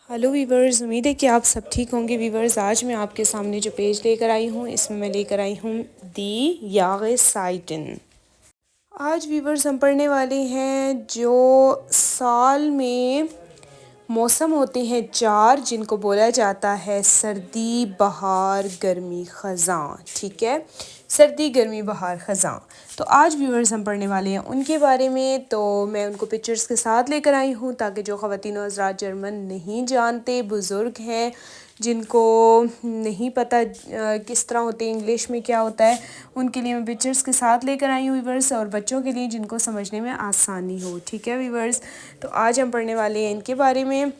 Hello viewers, उम्मीद है कि आप सब ठीक होंगे। वीवर्स, आज मैं आपके सामने जो पेज लेकर आई हूँ, इसमें मैं लेकर आई हूँ दी यागसाइटिन। आज वीवर्स हम पढ़ने वाले हैं जो साल में मौसम होते हैं चार, जिनको बोला जाता है सर्दी, बहार, गर्मी, ख़ज़ां। ठीक है, सर्दी, गर्मी, बहार, ख़ज़ां। तो आज व्यूअर्स हम पढ़ने वाले हैं उनके बारे में। तो मैं उनको पिक्चर्स के साथ लेकर आई हूँ ताकि जो ख़वातीन और हज़रात जर्मन नहीं जानते, बुज़ुर्ग हैं जिनको नहीं पता किस तरह होते हैं, इंग्लिश में क्या होता है, उनके लिए मैं पिक्चर्स के साथ लेकर आई हूँ व्यूअर्स, और बच्चों के लिए जिनको समझने में आसानी हो। ठीक है व्यूअर्स, तो आज हम पढ़ने वाले हैं इनके बारे में।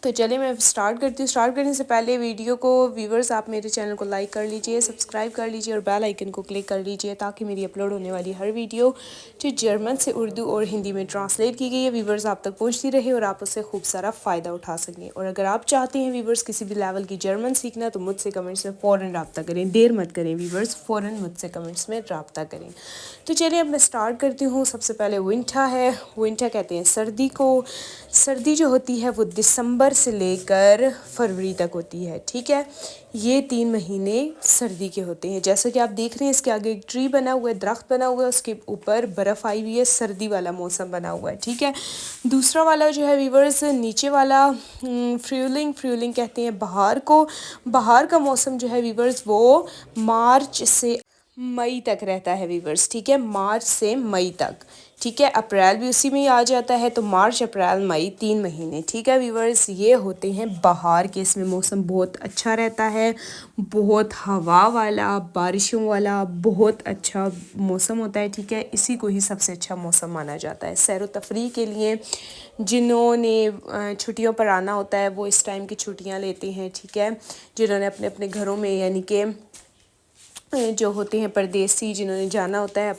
तो चलिए मैं स्टार्ट करती हूँ। स्टार्ट करने से पहले वीडियो को व्यूवर्स आप मेरे चैनल को लाइक कर लीजिए, सब्सक्राइब कर लीजिए और बेल आइकन को क्लिक कर लीजिए ताकि मेरी अपलोड होने वाली हर वीडियो जो जर्मन से उर्दू और हिंदी में ट्रांसलेट की गई है व्यूवर्स आप तक पहुँचती रहे और आप उससे खूब सारा फ़ायदा उठा सकें। और अगर आप चाहते हैं व्यूवर्स किसी भी लेवल की जर्मन सीखना तो मुझसे कमेंट्स में फ़ौरन रब्ता करें, देर मत करें व्यूवर्स, फ़ौरन मुझसे कमेंट्स में रब्ता करें। तो चलिए अब मैं स्टार्ट करती हूँ। सबसे पहले विंटर है। विंटर कहते हैं सर्दी को। सर्दी जो होती है वो दिसंबर से लेकर फरवरी तक होती है। ठीक है, ये 3 महीने सर्दी के होते हैं। जैसा कि आप देख रहे हैं इसके आगे एक ट्री बना हुआ है, दरख्त बना हुआ है, उसके ऊपर बर्फ़ आई हुई है, सर्दी वाला मौसम बना हुआ है। ठीक है, दूसरा वाला जो है वीवर्स नीचे वाला फ्यूलिंग कहते हैं बहार को। बहार का मौसम जो है वीवर्स वो मार्च से मई तक रहता है वीवर्स। ठीक है, मार्च से मई तक। ठीक है, अप्रैल भी उसी में ही आ जाता है, तो मार्च, अप्रैल, मई 3 महीने। ठीक है वीवर्स, ये होते हैं बहार के। इसमें मौसम बहुत अच्छा रहता है, बहुत हवा वाला, बारिशों वाला, बहुत अच्छा मौसम होता है। ठीक है, इसी को ही सबसे अच्छा मौसम माना जाता है सैर व तफरीह के लिए। जिन्होंने छुट्टियों पर आना होता है वो इस टाइम की छुट्टियाँ लेते हैं। ठीक है, जिन्होंने अपने अपने घरों में यानी कि जो होते हैं परदेसी, जिन्होंने जाना होता है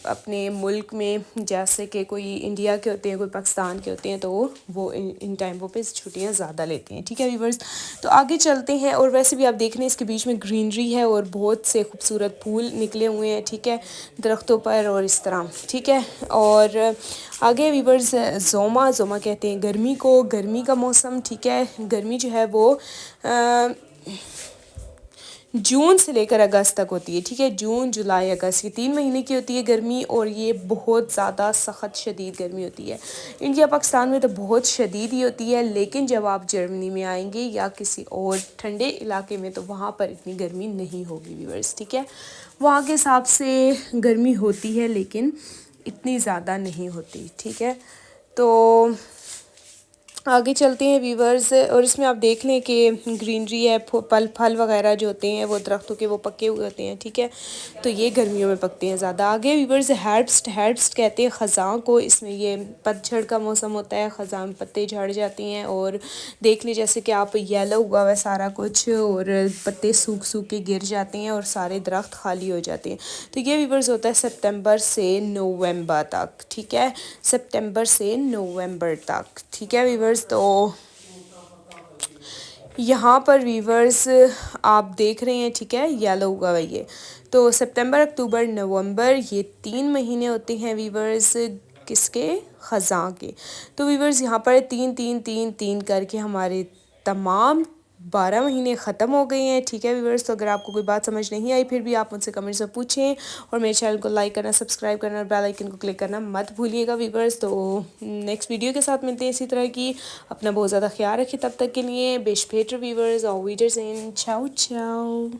अपने मुल्क में, जैसे कि कोई इंडिया के होते हैं, कोई पाकिस्तान के होते हैं, तो वो इन टाइमों पे छुट्टियां ज़्यादा लेते हैं। ठीक है व्यूवर्स, तो आगे चलते हैं। और वैसे भी आप देख रहे हैं इसके बीच में ग्रीनरी है और बहुत से खूबसूरत फूल निकले हुए हैं। ठीक है, दरख्तों पर और इस तरह। ठीक है, और आगे व्यूवर्स जोमा कहते हैं गर्मी को, गर्मी का मौसम। ठीक है, गर्मी जो है वो जून से लेकर अगस्त तक होती है। ठीक है, जून, जुलाई, अगस्त, ये 3 महीने की होती है गर्मी, और ये बहुत ज़्यादा सख्त शदीद गर्मी होती है। इंडिया पाकिस्तान में तो बहुत शदीद ही होती है, लेकिन जब आप जर्मनी में आएंगे या किसी और ठंडे इलाके में तो वहाँ पर इतनी गर्मी नहीं होगी व्यूअर्स। ठीक है, वहाँ के हिसाब से गर्मी होती है लेकिन इतनी ज़्यादा नहीं होती। ठीक है, तो आगे चलते हैं वीवर्स। और इसमें आप देख लें कि ग्रीनरी है, फल वगैरह जो होते हैं वो दरख्तों के वो पके हुए होते हैं। ठीक है, तो ये गर्मियों में पकते हैं ज़्यादा। आगे वीवर्स हेrbst कहते हैं ख़ज़ां को। इसमें ये पतझड़ का मौसम होता है, ख़ज़ां में पत्ते झड़ जाती हैं और देख लें जैसे कि आप येलो हुआ हुआ सारा कुछ और पत्ते सूख सूख के गिर जाते हैं और सारे दरख्त खाली हो जाते हैं। तो ये वीवर्स होता है सितंबर से नवंबर तक। ठीक है, सितंबर से नवंबर तक। ठीक है वीवर्स, तो यहाँ पर वीवर्स आप देख रहे हैं, ठीक है, येलो हुआ हुआ ये। तो सितंबर, अक्टूबर, नवंबर, ये 3 महीने होते हैं वीवर्स किसके, ख़ज़ां के। तो वीवर्स यहाँ पर 3 3 3 3 करके हमारे तमाम 12 महीने ख़त्म हो गए हैं। ठीक है व्यूअर्स, तो अगर आपको कोई बात समझ नहीं आई फिर भी आप मुझसे कमेंट्स में पूछें और मेरे चैनल को लाइक करना, सब्सक्राइब करना और बेल आइकन को क्लिक करना मत भूलिएगा व्यूअर्स। तो नेक्स्ट वीडियो के साथ मिलते हैं इसी तरह की। अपना बहुत ज़्यादा ख्याल रखें, तब तक के लिए बेशपेटर व्यूअर्स और वीडर्स इन, चाओ चाओ।